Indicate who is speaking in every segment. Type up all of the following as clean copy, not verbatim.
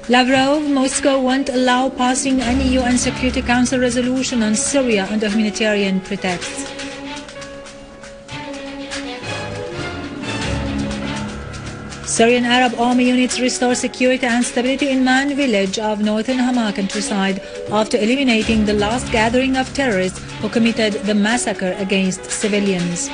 Speaker 1: Lavrov, Moscow won't allow passing any UN Security Council resolution on Syria under humanitarian pretexts. Syrian Arab army units restore security and stability in Maan village of northern Hama countryside after eliminating the last gathering of terrorists who committed the massacre against civilians.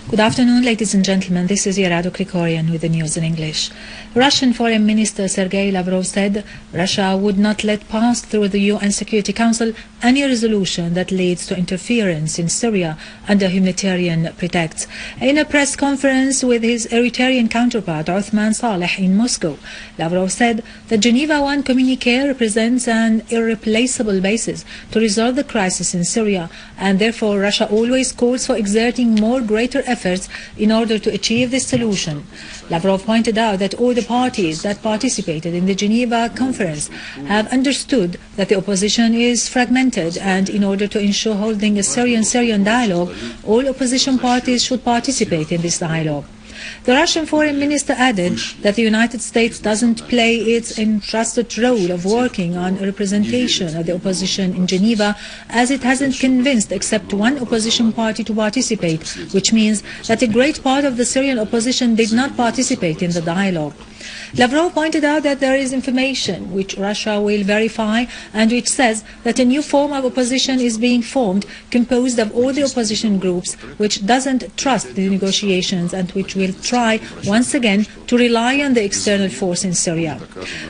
Speaker 1: Good afternoon, ladies and gentlemen. This is Yerado Krikorian with the news in English. Russian Foreign Minister Sergey Lavrov said Russia would not let pass through the UN Security Council any resolution that leads to interference in Syria under humanitarian pretexts. In a press conference with his Eritrean counterpart Othman Saleh in Moscow, Lavrov said the Geneva I communiqué represents an irreplaceable basis to resolve the crisis in Syria, and therefore Russia always calls for exerting more greater efforts in order to achieve this solution. Lavrov pointed out that all the parties that participated in the Geneva conference have understood that the opposition is fragmented, and in order to ensure holding a Syrian dialogue, all opposition parties should participate in this dialogue. The Russian foreign minister added that the United States doesn't play its entrusted role of working on a representation of the opposition in Geneva, as it hasn't convinced except one opposition party to participate, which means that a great part of the Syrian opposition did not participate in the dialogue. Lavrov pointed out that there is information which Russia will verify and which says that a new form of opposition is being formed, composed of all the opposition groups, which doesn't trust the negotiations and which will try once again to rely on the external force in Syria.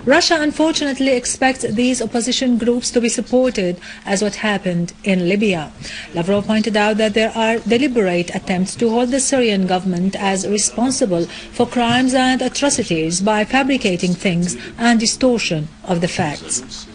Speaker 1: Russia unfortunately expects these opposition groups to be supported as what happened in Libya. Lavrov pointed out that there are deliberate attempts to hold the Syrian government as responsible for crimes and atrocities by fabricating things and distortion of the facts.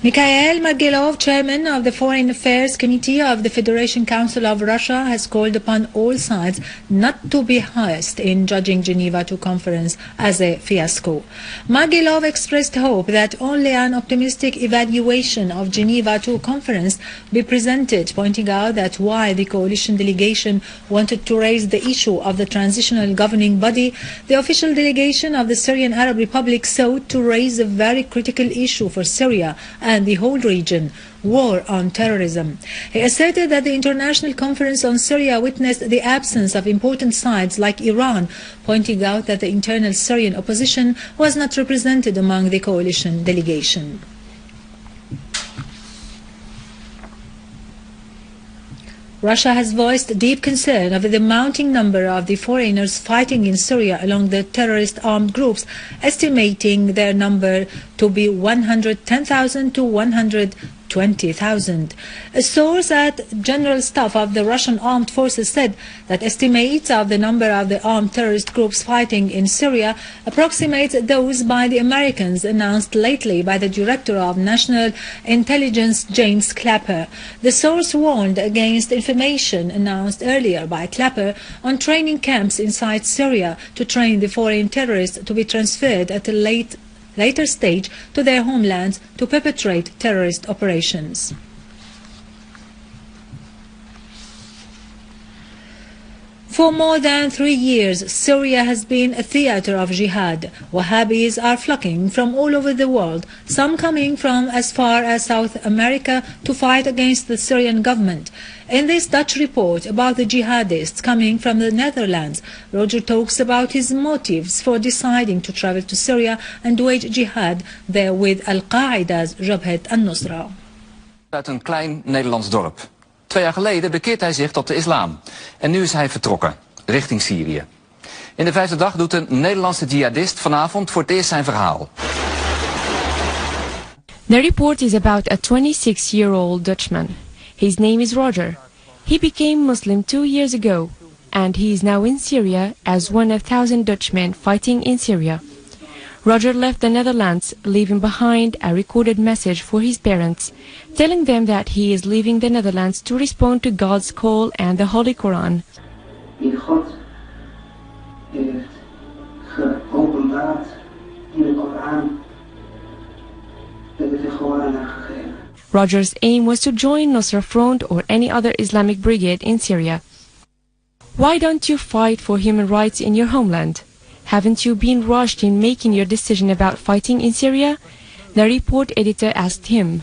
Speaker 1: Mikhail Magilov, chairman of the Foreign Affairs Committee of the Federation Council of Russia, has called upon all sides not to be biased in judging Geneva II conference as a fiasco. Magilov expressed hope that only an optimistic evaluation of Geneva II conference be presented, pointing out that while the coalition delegation wanted to raise the issue of the transitional governing body, the official delegation of the Syrian Arab Republic sought to raise a very critical issue for Syria and the whole region: war on terrorism. He asserted that the International Conference on Syria witnessed the absence of important sides like Iran, pointing out that the internal Syrian opposition was not represented among the coalition delegation. Russia has voiced deep concern over the mounting number of the foreigners fighting in Syria along the terrorist armed groups, estimating their number to be 110,000 to 120,000. A source at General Staff of the Russian Armed Forces said that estimates of the number of the armed terrorist groups fighting in Syria approximate those by the Americans announced lately by the Director of National Intelligence, James Clapper. The source warned against information announced earlier by Clapper on training camps inside Syria to train the foreign terrorists to be transferred at a later stage to their homelands to perpetrate terrorist operations. For more than 3 years, Syria has been a theater of jihad. Wahhabis are flocking from all over the world, some coming from as far as South America to fight against the Syrian government. In this Dutch report about the jihadists coming from the Netherlands, Roger talks about his motives for deciding to travel to Syria and wage jihad there with al-Qa'ida's Jabhat al-Nusra.
Speaker 2: Uit een klein Nederlands dorp. 2 jaar geleden bekeert hij zich tot de islam. En nu is hij vertrokken, richting Syrië. In de 5e dag doet een Nederlandse jihadist vanavond voor het eerst zijn verhaal.
Speaker 3: The report is about a 26-year-old Dutchman. His name is Roger. He became Muslim 2 years ago, and he is now in Syria as one of 1,000 Dutchmen fighting in Syria. Roger left the Netherlands, leaving behind a recorded message for his parents, telling them that he is leaving the Netherlands to respond to God's call and the Holy Quran.
Speaker 4: Die God heeft geopenbaard in de Koran, dat het gewoon aan gegeven.
Speaker 3: Roger's aim was to join Nusra Front or any other Islamic brigade in Syria. Why don't you fight for human rights in your homeland? Haven't you been rushed in making your decision about fighting in Syria? The report editor asked him.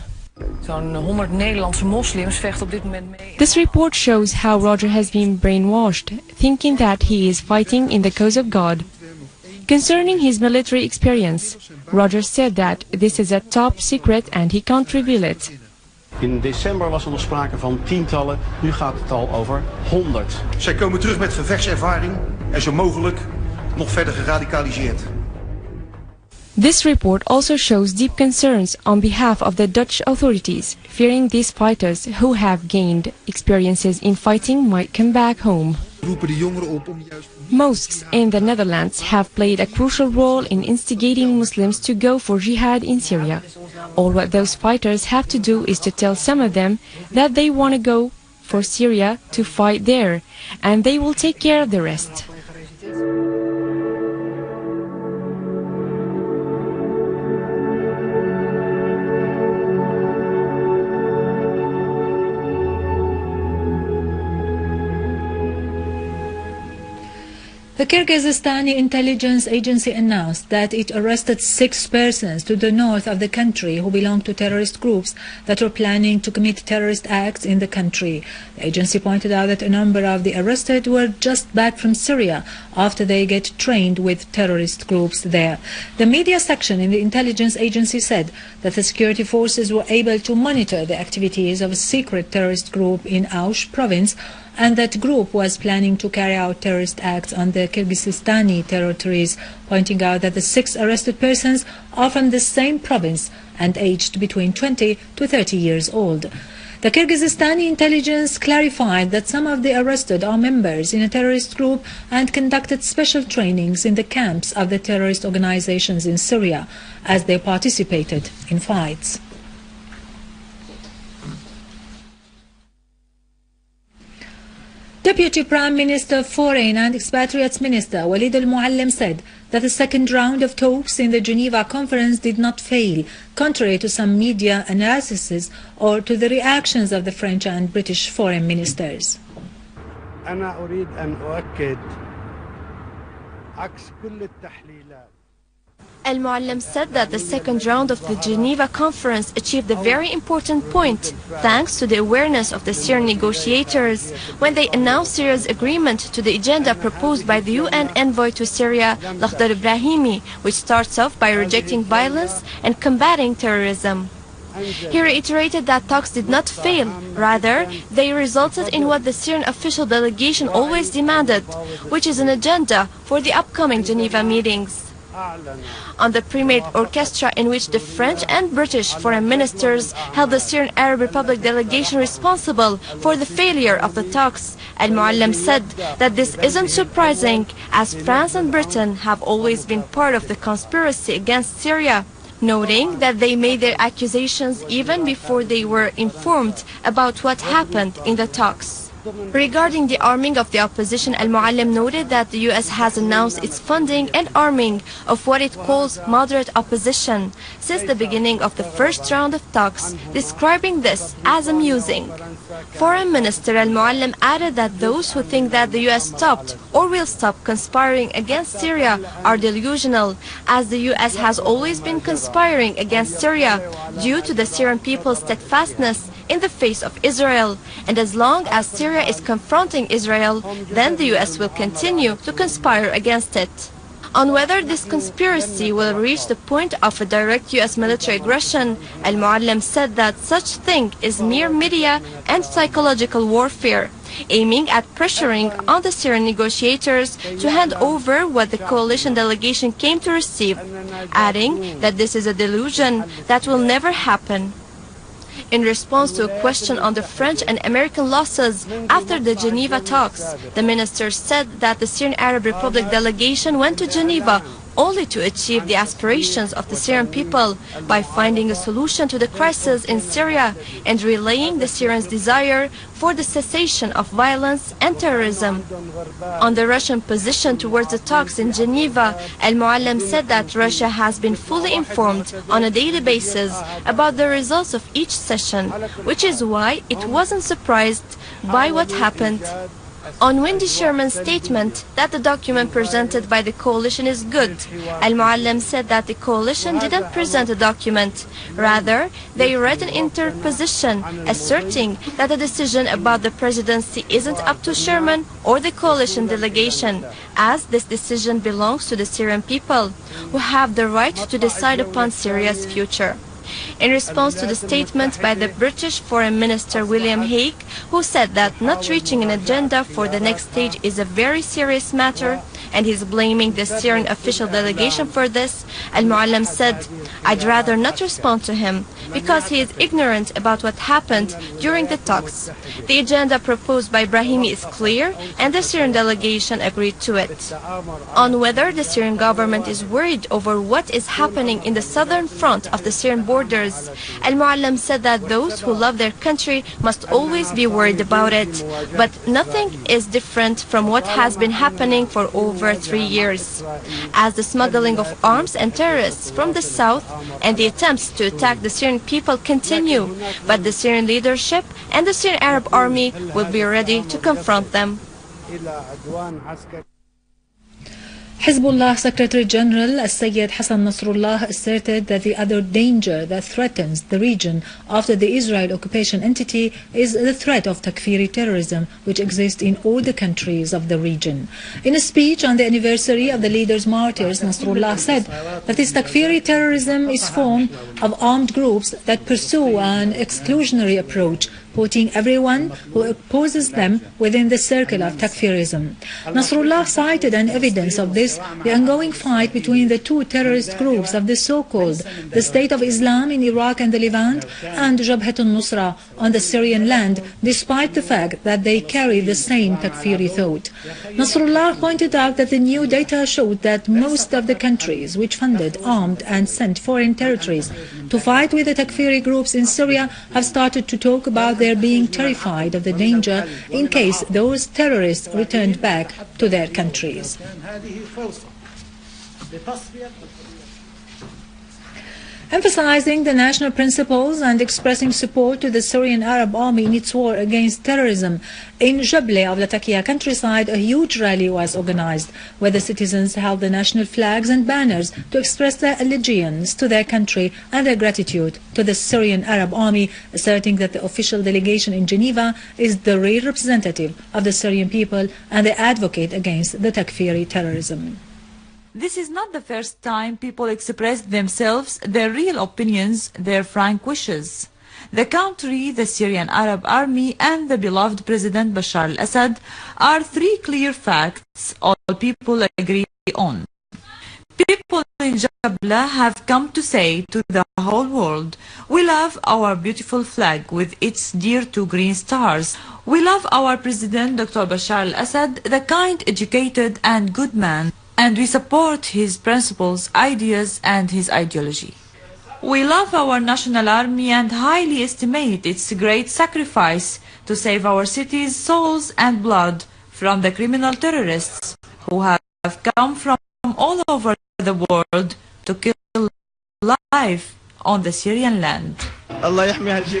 Speaker 5: Zo'n 100 Nederlandse moslims vechten op dit moment mee.
Speaker 3: This report shows how Roger has been brainwashed, thinking that he is fighting in the cause of God. Concerning his military experience, Roger said that this is a top secret and he can't reveal it.
Speaker 6: In december was er nog sprake van tientallen, nu gaat het al over 100.
Speaker 7: Zij komen terug met gevechtservaring en zo mogelijk nog verder geradicaliseerd.
Speaker 3: This report also shows deep concerns on behalf of the Dutch authorities, fearing these fighters who have gained experiences in fighting might come back home. Mosques in the Netherlands have played a crucial role in instigating Muslims to go for jihad in Syria. All what those fighters have to do is to tell some of them that they want to go for Syria to fight there, and they will take care of the rest.
Speaker 1: The Kyrgyzstani intelligence agency announced that it arrested 6 persons to the north of the country who belong to terrorist groups that were planning to commit terrorist acts in the country. The agency pointed out that a number of the arrested were just back from Syria after they get trained with terrorist groups there. The media section in the intelligence agency said that the security forces were able to monitor the activities of a secret terrorist group in Aush province, and that group was planning to carry out terrorist acts on the Kyrgyzstani territories, pointing out that the 6 arrested persons are from the same province and aged between 20 to 30 years old. The Kyrgyzstani intelligence clarified that some of the arrested are members in a terrorist group and conducted special trainings in the camps of the terrorist organizations in Syria as they participated in fights. Deputy Prime Minister, Foreign and Patriots Minister Walid al-Muallim said that the second round of talks in the Geneva conference did not fail, contrary to some media analyses or to the reactions of the French and British foreign ministers.
Speaker 8: أنا أريد أن أؤكد عكس كل التحليلات.
Speaker 3: Al-Muallim said that the second round of the Geneva conference achieved a very important point thanks to the awareness of the Syrian negotiators when they announced Syria's agreement to the agenda proposed by the UN envoy to Syria, Lakhdar Ibrahimi, which starts off by rejecting violence and combating terrorism. He reiterated that talks did not fail, rather they resulted in what the Syrian official delegation always demanded, which is an agenda for the upcoming Geneva meetings. On the pre-made orchestra in which the French and British foreign ministers held the Syrian Arab Republic delegation responsible for the failure of the talks, Al-Muallim said that this isn't surprising as France and Britain have always been part of the conspiracy against Syria, noting that they made their accusations even before they were informed about what happened in the talks. Regarding the arming of the opposition, Al-Muallim noted that the US has announced its funding and arming of what it calls moderate opposition since the beginning of the first round of talks, describing this as amusing. Foreign Minister Al-Muallim added that those who think that the US stopped or will stop conspiring against Syria are delusional, as the US has always been conspiring against Syria due to the Syrian people's steadfastness in the face of Israel, and as long as Syria is confronting Israel, then the US will continue to conspire against it. On whether this conspiracy will reach the point of a direct US military aggression, Al-Muallim said that such thing is mere media and psychological warfare, aiming at pressuring on the Syrian negotiators to hand over what the coalition delegation came to receive, adding that this is a delusion that will never happen. In response to a question on the French and American losses after the Geneva talks, the minister said that the Syrian Arab Republic delegation went to Geneva only to achieve the aspirations of the Syrian people by finding a solution to the crisis in Syria and relaying the Syrians' desire for the cessation of violence and terrorism. On the Russian position towards the talks in Geneva, al-Muallim said that Russia has been fully informed on a daily basis about the results of each session, which is why it wasn't surprised by what happened. On Wendy Sherman's statement that the document presented by the coalition is good, al-Muallim said that the coalition didn't present a document. Rather, they read an interposition asserting that the decision about the presidency isn't up to Sherman or the coalition delegation, as this decision belongs to the Syrian people, who have the right to decide upon Syria's future. In response to the statement by the British Foreign Minister William Hague, who said that not reaching an agenda for the next stage is a very serious matter, and he's blaming the Syrian official delegation for this, al-Muallim said, "I'd rather not respond to him, because he is ignorant about what happened during the talks. The agenda proposed by Brahimi is clear, and the Syrian delegation agreed to it." On whether the Syrian government is worried over what is happening in the southern front of the Syrian borders, al-Muallim said that those who love their country must always be worried about it, but nothing is different from what has been happening for over 3 years, as the smuggling of arms and terrorists from the south and the attempts to attack the Syrian people continue, but the Syrian leadership and the Syrian Arab army will be ready to confront them.
Speaker 1: Hezbollah Secretary General Sayyid Hassan Nasrallah asserted that the other danger that threatens the region after the Israel occupation entity is the threat of Takfiri terrorism, which exists in all the countries of the region. In a speech on the anniversary of the leaders' martyrs, Nasrallah said that this Takfiri terrorism is formed of armed groups that pursue an exclusionary approach, putting everyone who opposes them within the circle of Takfirism. Nasrallah cited an evidence of this, the ongoing fight between the two terrorist groups of the so-called the State of Islam in Iraq and the Levant and Jabhat al-Nusra on the Syrian land, despite the fact that they carry the same Takfiri thought. Nasrallah pointed out that the new data showed that most of the countries which funded, armed and sent foreign territories to fight with the Takfiri groups in Syria have started to talk about their being terrified of the danger in case those terrorists returned back to their countries. Emphasizing the national principles and expressing support to the Syrian Arab army in its war against terrorism, in Jable of Latakia countryside, a huge rally was organized, where the citizens held the national flags and banners to express their allegiance to their country and their gratitude to the Syrian Arab army, asserting that the official delegation in Geneva is the real representative of the Syrian people and they advocate against the Takfiri terrorism.
Speaker 9: This is not the first time people express themselves, their real opinions, their frank wishes. The country, the Syrian Arab army, and the beloved President Bashar al-Assad are three clear facts all people agree on. People in Jabla have come to say to the whole world, we love our beautiful flag with its dear two green stars. We love our President Dr. Bashar al-Assad, the kind, educated, and good man. And we support his principles, ideas, and his ideology. We love our national army and highly estimate its great sacrifice to save our cities, souls, and blood from the criminal terrorists who have come from all over the world to kill life on the Syrian land.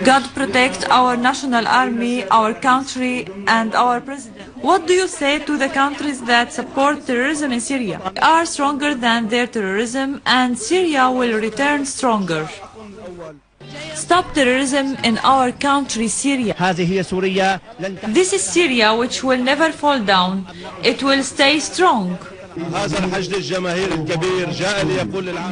Speaker 9: God protect our national army, our country, and our president. What do you say to the countries that support terrorism in Syria? We are stronger than their terrorism, and Syria will return stronger. Stop terrorism in our country, Syria. This is Syria which will never fall down. It will stay strong.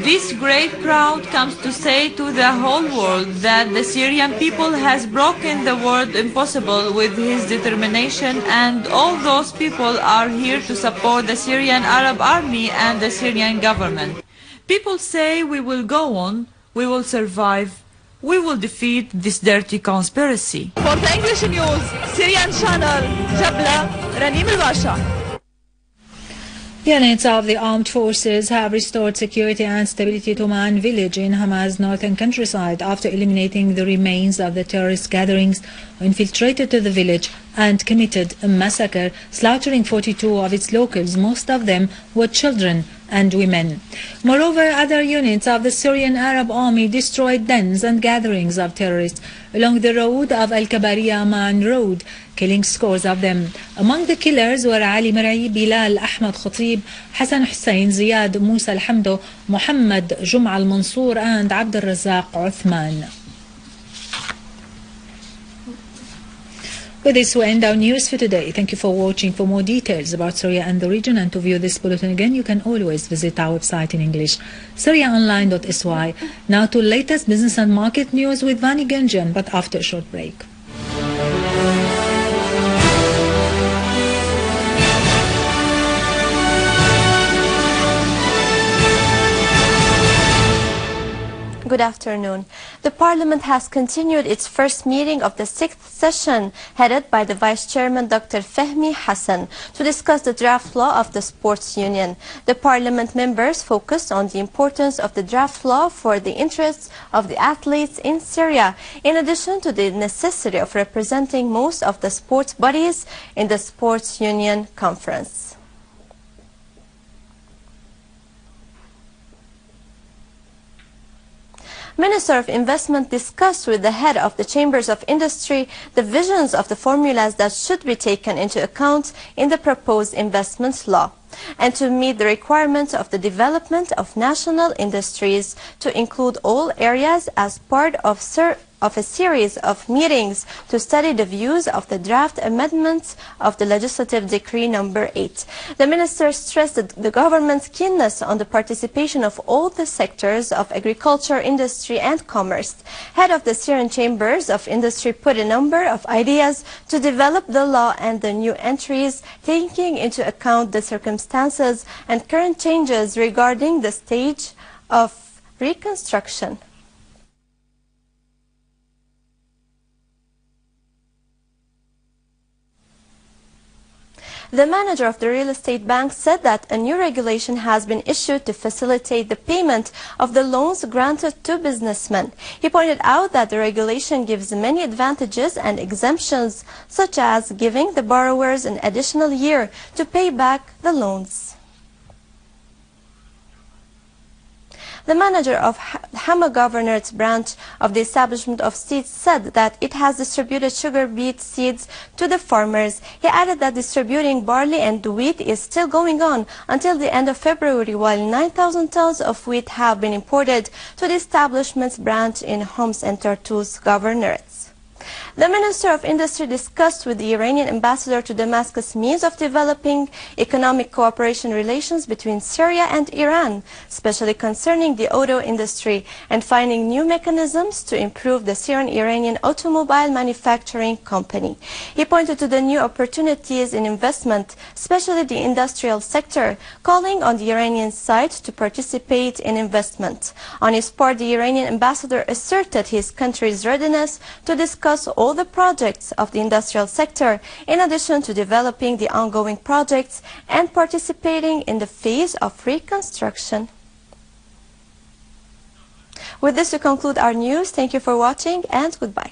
Speaker 9: This great crowd comes to say to the whole world that the Syrian people has broken the word impossible with his determination, and all those people are here to support the Syrian Arab army and the Syrian government. People say we will go on, we will survive, we will defeat this dirty conspiracy.
Speaker 10: For the English news, Syrian channel, Jabla, Ranim al-Basha.
Speaker 1: Units of the armed forces have restored security and stability to Maan village in Hama's northern countryside after eliminating the remains of the terrorist gatherings who infiltrated to the village and committed a massacre, slaughtering 42 of its locals. Most of them were children and women. Moreover, other units of the Syrian Arab army destroyed dens and gatherings of terrorists along the road of al-Kabariyyeh-Maan road, killing scores of them. Among the killers were Ali Mar'i, Bilal Ahmed Khatib, Hassan Hussein, Ziyad Musa al-Hamdo, Muhammad Jum'a al-Mansour and Abd al-Razzaq Uthman. With this, we end our news for today. Thank you for watching. For more details about Syria and the region and to view this bulletin again, you can always visit our website in English, syriaonline.sy. Now to latest business and market news with Vani Gunjan, but after a short break.
Speaker 3: Good afternoon. The Parliament has continued its first meeting of the 6th session, headed by the Vice Chairman Dr. Fehmi Hassan, to discuss the draft law of the Sports Union. The Parliament members focused on the importance of the draft law for the interests of the athletes in Syria, in addition to the necessity of representing most of the sports bodies in the Sports Union Conference. Minister of Investment discussed with the head of the Chambers of Industry the visions of the formulas that should be taken into account in the proposed investment law, and to meet the requirements of the development of national industries to include all areas as part of a series of meetings to study the views of the draft amendments of the Legislative Decree No. 8. The minister stressed the government's keenness on the participation of all the sectors of agriculture, industry and commerce. Head of the Syrian Chambers of Industry put a number of ideas to develop the law and the new entries, taking into account the circumstances and current changes regarding the stage of reconstruction. The manager of the real estate bank said that a new regulation has been issued to facilitate the payment of the loans granted to businessmen. He pointed out that the regulation gives many advantages and exemptions, such as giving the borrowers an additional year to pay back the loans. The manager of Hama Governorate branch of the establishment of seeds said that it has distributed sugar beet seeds to the farmers. He added that distributing barley and wheat is still going on until the end of February, while 9,000 tons of wheat have been imported to the establishment's branch in Homs and Tartus governorates. The Minister of Industry discussed with the Iranian ambassador to Damascus means of developing economic cooperation relations between Syria and Iran, especially concerning the auto industry, and finding new mechanisms to improve the Syrian-Iranian automobile manufacturing company. He pointed to the new opportunities in investment, especially the industrial sector, calling on the Iranian side to participate in investment. On his part, the Iranian ambassador asserted his country's readiness to discuss all the projects of the industrial sector, in addition to developing the ongoing projects and participating in the phase of reconstruction. With this, we conclude our news. Thank you for watching and goodbye.